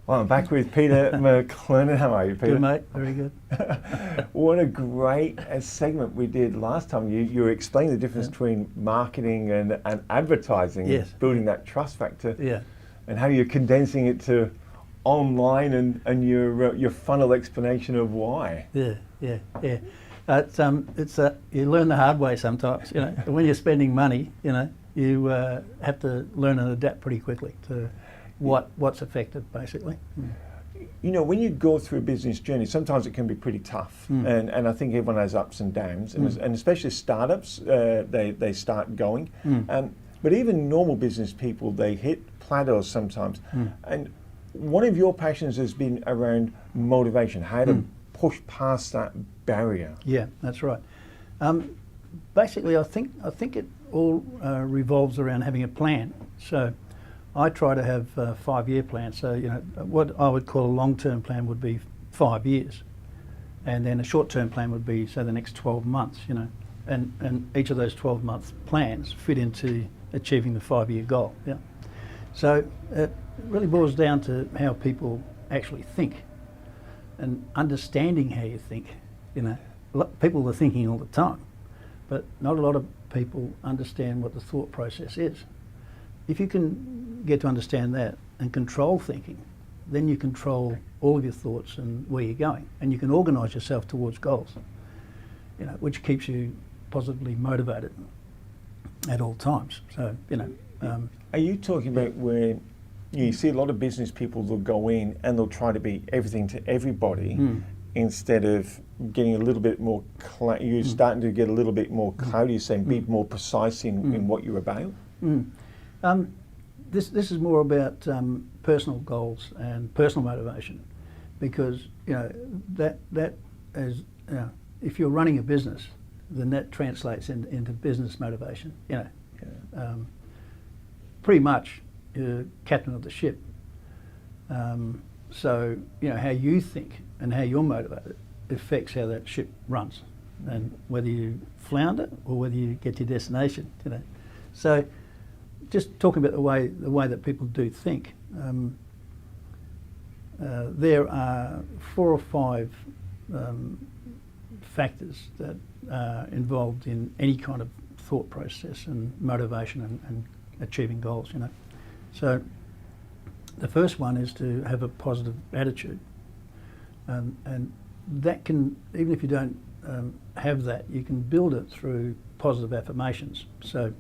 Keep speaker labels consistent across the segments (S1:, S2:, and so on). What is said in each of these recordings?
S1: Well, I'm back with Peter McLernon. How are you, Peter?
S2: Good, mate. Very good.
S1: What a great segment we did last time. You were explaining the difference between marketing and advertising,
S2: Yes.
S1: building that trust factor,
S2: Yeah.
S1: and how you're condensing it to online and your funnel explanation of why.
S2: Yeah. It's you learn the hard way sometimes. You know, when you're spending money, you have to learn and adapt pretty quickly to what's effective, basically.
S1: You know, when you go through a business journey, sometimes it can be pretty tough, and I think everyone has ups and downs, and especially startups, they start going, but even normal business people, they hit plateaus sometimes, and one of your passions has been around motivation, how to push past that barrier.
S2: Yeah, that's right. Basically, I think it all revolves around having a plan. So I try to have a 5-year plan. So, what I would call a long-term plan would be 5 years. And then a short-term plan would be, say, the next 12 months, and each of those 12-month plans fit into achieving the 5-year goal. Yeah. So it really boils down to how people actually think and understanding how you think. People are thinking all the time, but not a lot of people understand what the thought process is. If you can get to understand that and control thinking, then you control all of your thoughts and where you're going, and you can organise yourself towards goals, which keeps you positively motivated at all times. So,
S1: Are you talking about where you see a lot of business people, they'll go in and they'll try to be everything to everybody instead of getting a little bit more, you're starting to get a little bit more cloudy, you're saying be more precise in what you're about?
S2: This is more about personal goals and personal motivation, because that is if you're running a business, then that translates into business motivation. Pretty much you're captain of the ship. So how you think and how you're motivated affects how that ship runs, and whether you flounder or whether you get to your destination. So just talking about the way that people do think, there are 4 or 5 factors that are involved in any kind of thought process and motivation and achieving goals. So the first one is to have a positive attitude, and that can, even if you don't have that, you can build it through positive affirmations. So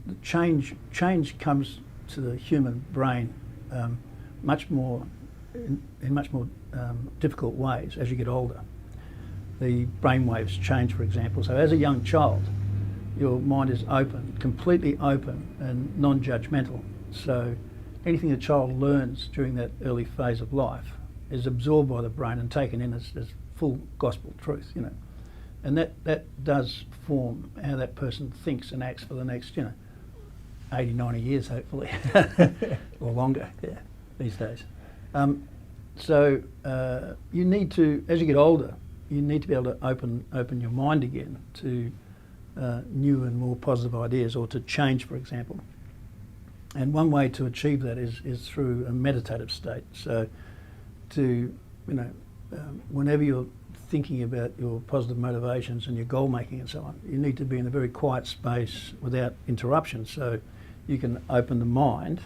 S2: the change comes to the human brain much more in much more difficult ways as you get older. The brain waves change, for example. So as a young child, your mind is open, completely open and non-judgmental. So anything a child learns during that early phase of life is absorbed by the brain and taken in as full gospel truth, And that does form how that person thinks and acts for the next, 80, 90 years, hopefully, or longer, these days. So you need to, as you get older, you need to be able to open your mind again to new and more positive ideas, or to change, for example. And one way to achieve that is through a meditative state. So whenever you're thinking about your positive motivations and your goal making and so on, you need to be in a very quiet space without interruption, so you can open the mind,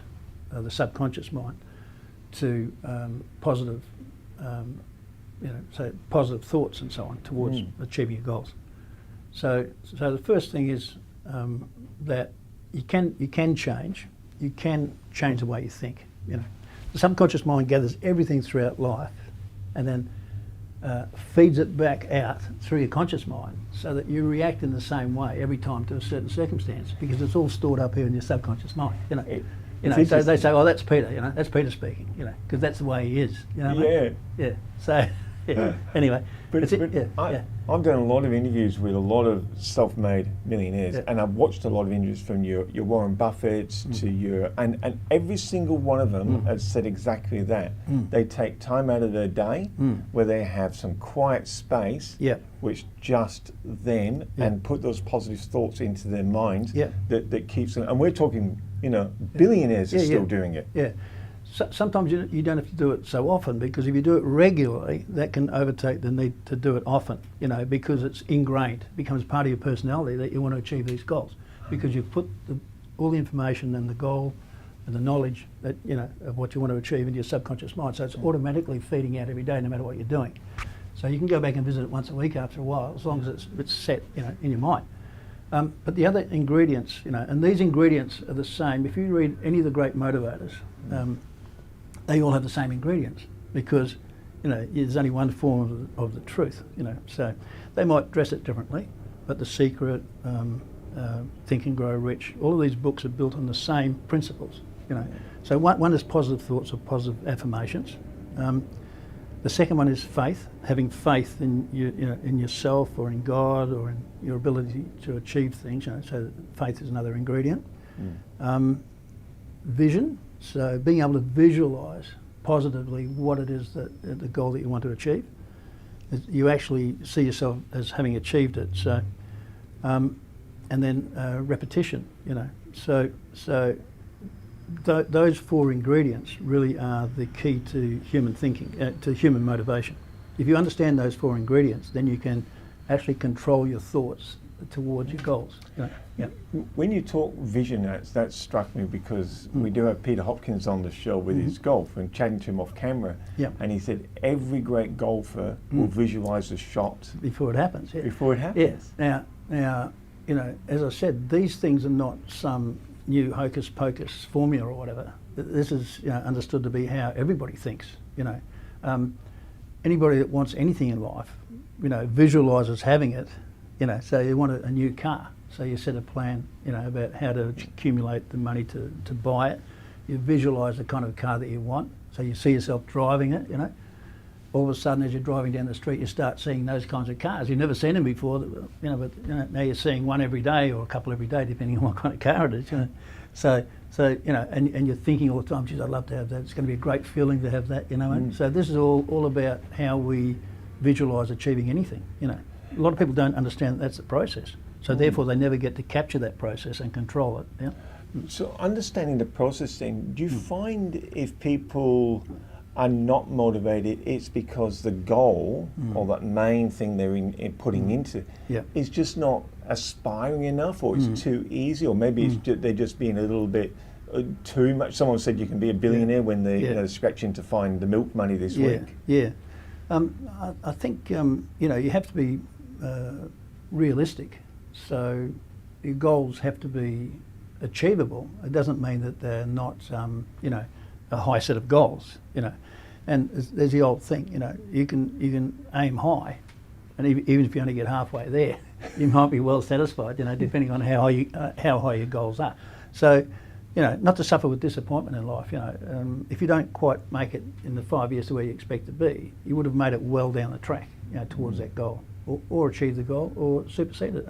S2: the subconscious mind, to positive positive thoughts and so on towards achieving your goals. So the first thing is that you can change the way you think. The subconscious mind gathers everything throughout life, and then feeds it back out through your conscious mind, so that you react in the same way every time to a certain circumstance, because it's all stored up here in your subconscious mind. So they say, "Oh, that's Peter." That's Peter speaking. Because that's the way he is. Yeah. So anyway,
S1: but I've done a lot of interviews with a lot of self-made millionaires, and I've watched a lot of interviews from your Warren Buffetts to your, and every single one of them has said exactly that. They take time out of their day where they have some quiet space, which just them, and put those positive thoughts into their minds that keeps them. And we're talking, billionaires are still doing it.
S2: Yeah. So, sometimes you don't have to do it so often, because if you do it regularly, that can overtake the need to do it often, because it's ingrained, it becomes part of your personality that you want to achieve these goals, because you've put all the information and the goal and the knowledge that, of what you want to achieve into your subconscious mind. So it's automatically feeding out every day, no matter what you're doing. So you can go back and visit it once a week after a while, as long as it's set, in your mind. But the other ingredients, and these ingredients are the same. If you read any of the great motivators, they all have the same ingredients, because there's only one form of the truth. So they might dress it differently, but The Secret, Think and Grow Rich, all of these books are built on the same principles. So one is positive thoughts or positive affirmations. The second one is faith, having faith in in yourself or in God or in your ability to achieve things. So faith is another ingredient. Vision. So being able to visualise positively what it is that the goal that you want to achieve. You actually see yourself as having achieved it. So, and then repetition. So those four ingredients really are the key to human thinking, to human motivation. If you understand those four ingredients, then you can actually control your thoughts towards your goals.
S1: When you talk vision, that struck me, because we do have Peter Hopkins on the show with his golf, and chatting to him off camera, and he said every great golfer will visualise a shot
S2: before it happens.
S1: Before it happens.
S2: Now, as I said, these things are not some new hocus pocus formula or whatever. This is understood to be how everybody thinks. Anybody that wants anything in life, visualises having it. So you want a new car. So you set a plan, about how to accumulate the money to buy it. You visualise the kind of car that you want. So you see yourself driving it, All of a sudden, as you're driving down the street, you start seeing those kinds of cars. You've never seen them before, but now you're seeing one every day or a couple every day, depending on what kind of car it is. So and you're thinking all the time, geez, I'd love to have that. It's going to be a great feeling to have that, And so this is all about how we visualise achieving anything, A lot of people don't understand that's the process. So therefore they never get to capture that process and control it.
S1: So understanding the process then, do you find if people are not motivated, it's because the goal or that main thing they're putting into is just not aspiring enough, or it's too easy, or maybe it's they're just being a little bit too much? Someone said you can be a billionaire when they're scratching to find the milk money this week.
S2: I think you have to be realistic. So your goals have to be achievable. It doesn't mean that they're not, a high set of goals. And there's the old thing. You can aim high, and even if you only get halfway there, you might be well satisfied. Depending on how high your goals are. So, not to suffer with disappointment in life. If you don't quite make it in the 5 years to where you expect to be, you would have made it well down the track, towards that goal, or achieve the goal, or supersede it.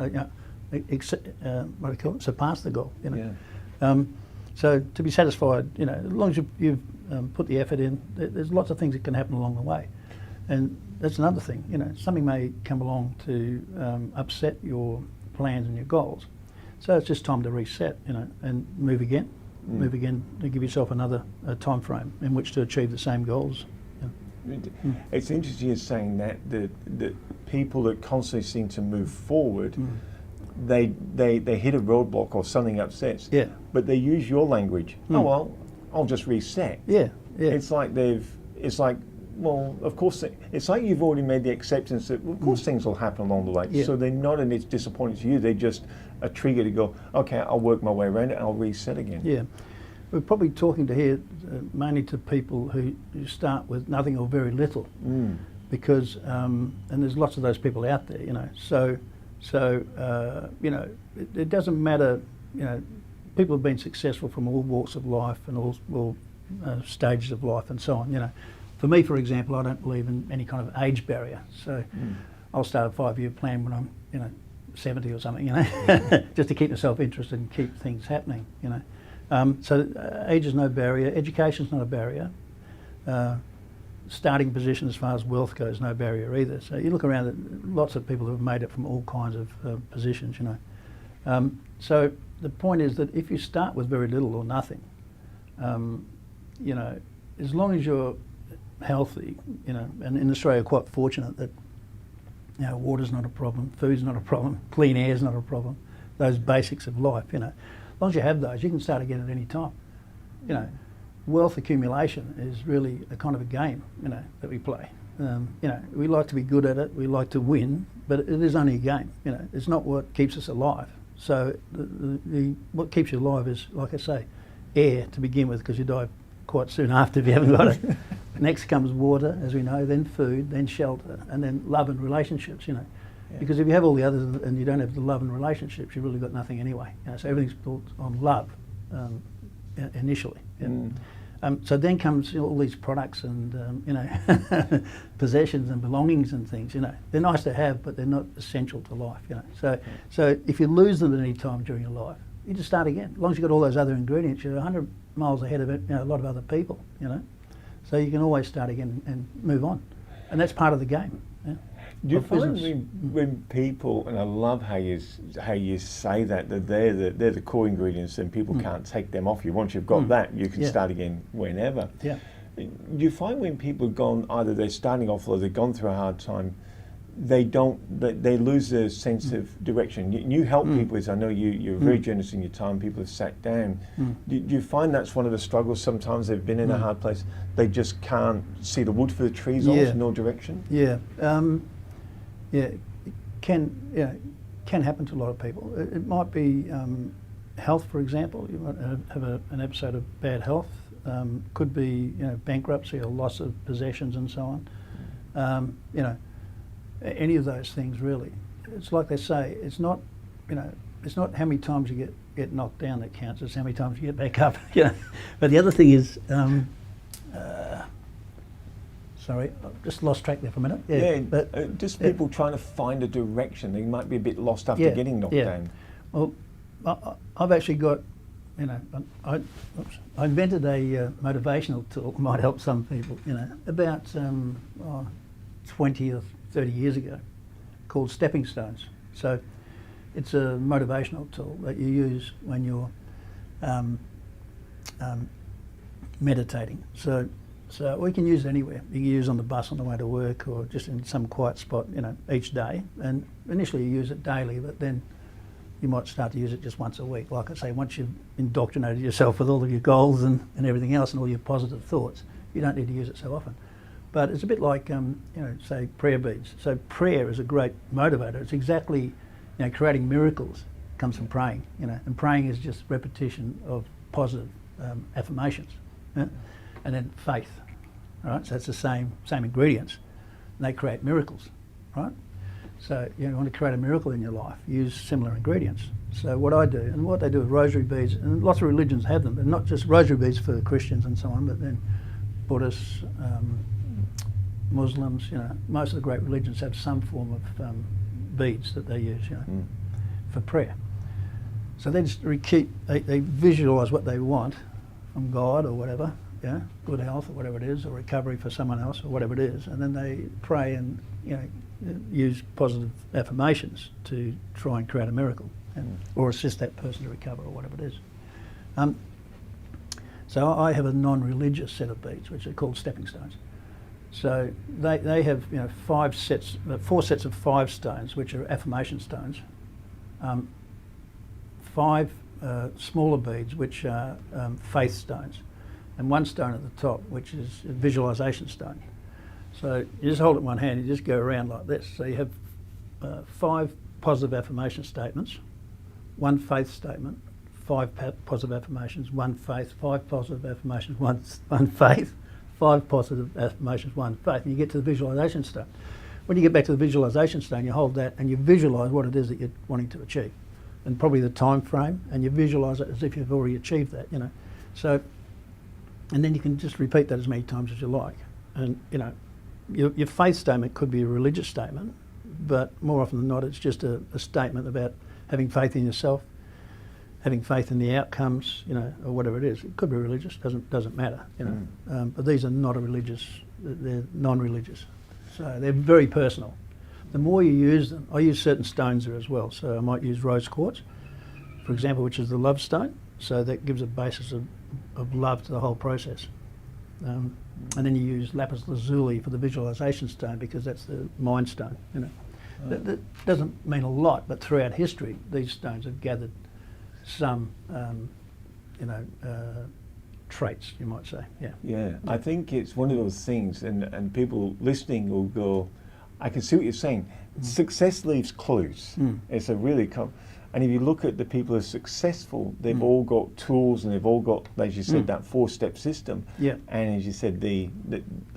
S2: Surpass the goal. So to be satisfied, as long as you've put the effort in, there's lots of things that can happen along the way, and that's another thing. Something may come along to upset your plans and your goals, so it's just time to reset, and move again to give yourself another time frame in which to achieve the same goals.
S1: It's interesting you're saying that the people that constantly seem to move forward, they hit a roadblock or something upsets. But they use your language. Oh well, I'll just reset. It's like well, of course, it's like you've already made the acceptance that, well, of course, things will happen along the way. So they're not, and it's disappointing to you. They're just a trigger to go, okay, I'll work my way around it. I'll reset again. We're probably talking to here mainly to people who start with nothing or very little,
S2: because and there's lots of those people out there. So it doesn't matter. People have been successful from all walks of life and all stages of life and so on. For me, for example, I don't believe in any kind of age barrier. So I'll start a 5-year plan when I'm, 70 or something, just to keep myself interested and keep things happening, So age is no barrier. Education's not a barrier. Starting position as far as wealth goes, no barrier either. So you look around at lots of people who have made it from all kinds of positions, So the point is that if you start with very little or nothing, as long as you're healthy, and in Australia we're quite fortunate that water's not a problem, food's not a problem, clean air's not a problem, those basics of life, As long as you have those, you can start again at any time. Wealth accumulation is really a kind of a game, that we play. We like to be good at it, we like to win, but it is only a game, It's not what keeps us alive. So what keeps you alive is, like I say, air to begin with, because you die quite soon after if you haven't got it. Next comes water, as we know, then food, then shelter, and then love and relationships, Yeah. Because if you have all the others and you don't have the love and relationships, you've really got nothing anyway. So everything's built on love initially. So then comes all these products and possessions and belongings and things. They're nice to have, but they're not essential to life. So if you lose them at any time during your life, you just start again. As long as you've got all those other ingredients, you're 100 miles ahead of a lot of other people. So you can always start again and move on, and that's part of the game.
S1: Do you find when people, and I love how you say that they're the core ingredients and people can't take them off you. Once you've got that, you can start again whenever.
S2: Yeah.
S1: Do you find when people have gone, either they're starting off or they've gone through a hard time, they lose their sense of direction? You help people, as I know you're very generous in your time, people have sat down. Do you find that's one of the struggles sometimes? They've been in a hard place, they just can't see the wood for the trees, almost no direction?
S2: Yeah. It can happen to a lot of people. It might be health, for example. You might have an episode of bad health. Could be bankruptcy or loss of possessions and so on. Any of those things really. It's like they say. It's not how many times you get knocked down that counts. It's how many times you get back up. But the other thing is. Sorry, I've just lost track there for a minute.
S1: But just people trying to find a direction. They might be a bit lost after getting knocked down.
S2: Well, I've actually got, I invented a motivational tool, might help some people, about 20 or 30 years ago, called Stepping Stones. So it's a motivational tool that you use when you're meditating. So we can use it anywhere. You can use it on the bus on the way to work or just in some quiet spot, each day. And initially you use it daily, but then you might start to use it just once a week. Like I say, once you've indoctrinated yourself with all of your goals and everything else and all your positive thoughts, you don't need to use it so often. But it's a bit like, say, prayer beads. So prayer is a great motivator. It's exactly, creating miracles comes from praying, and praying is just repetition of positive affirmations. And then faith, right? So it's the same ingredients, and they create miracles, right? So you want to create a miracle in your life, use similar ingredients. So what I do, and what they do with rosary beads, and lots of religions have them, and not just rosary beads for Christians and so on, but then Buddhists, Muslims, most of the great religions have some form of beads that they use, for prayer. So they just they visualise what they want from God or whatever, good health or whatever it is, or recovery for someone else or whatever it is, and then they pray and use positive affirmations to try and create a miracle or assist that person to recover or whatever it is. So I have a non-religious set of beads which are called stepping stones. So they have 4 sets of 5 stones which are affirmation stones, 5 smaller beads which are faith stones, and 1 stone at the top which is a visualisation stone. So you just hold it in one hand, you just go around like this. So you have 5 positive affirmation statements, 1 faith statement, 5 positive affirmations, 1 faith, 5 positive affirmations, 1 faith, 5 positive affirmations, 1 faith, and you get to the visualisation stone. When you get back to the visualisation stone, you hold that and you visualise what it is that you're wanting to achieve, and probably the time frame, and you visualise it as if you've already achieved that, So, and then you can just repeat that as many times as you like. And your faith statement could be a religious statement, but more often than not, it's just a statement about having faith in yourself, having faith in the outcomes, you know, or whatever it is. It could be religious, doesn't matter, you know. But these are not they're non-religious. So they're very personal. The more you use them, I use certain stones there as well. So I might use rose quartz, for example, which is the love stone. So that gives a basis of love to the whole process. And then you use lapis lazuli for the visualization stone, because that's the mind stone, you know. That doesn't mean a lot, but throughout history, these stones have gathered some, traits, you might say. Yeah.
S1: Yeah, I think it's one of those things, and people listening will go, I can see what you're saying. Success leaves clues. It's a really and if you look at the people who are successful, they've all got tools, and they've all got, as you said, that 4-step system.
S2: Yeah.
S1: And as you said, the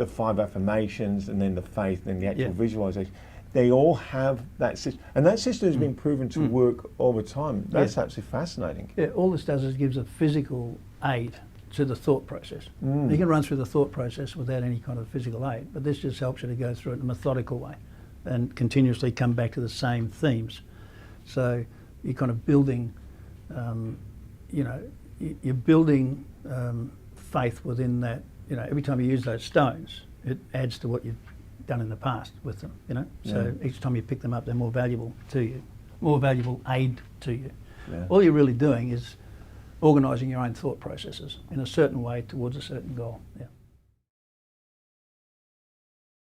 S1: 5 affirmations, and then the faith, and then the actual visualization. They all have that system, and that system has been proven to work all the time. That's absolutely fascinating.
S2: Yeah, all this does is gives a physical aid to the thought process. You can run through the thought process without any kind of physical aid, but this just helps you to go through it in a methodical way and continuously come back to the same themes. So you're kind of building, you're building faith within that. You know, every time you use those stones, it adds to what you've done in the past with them, you know. So each time you pick them up, they're more valuable to you, more valuable aid to you.
S1: Yeah.
S2: All you're really doing is organising your own thought processes in a certain way towards a certain goal. Yeah.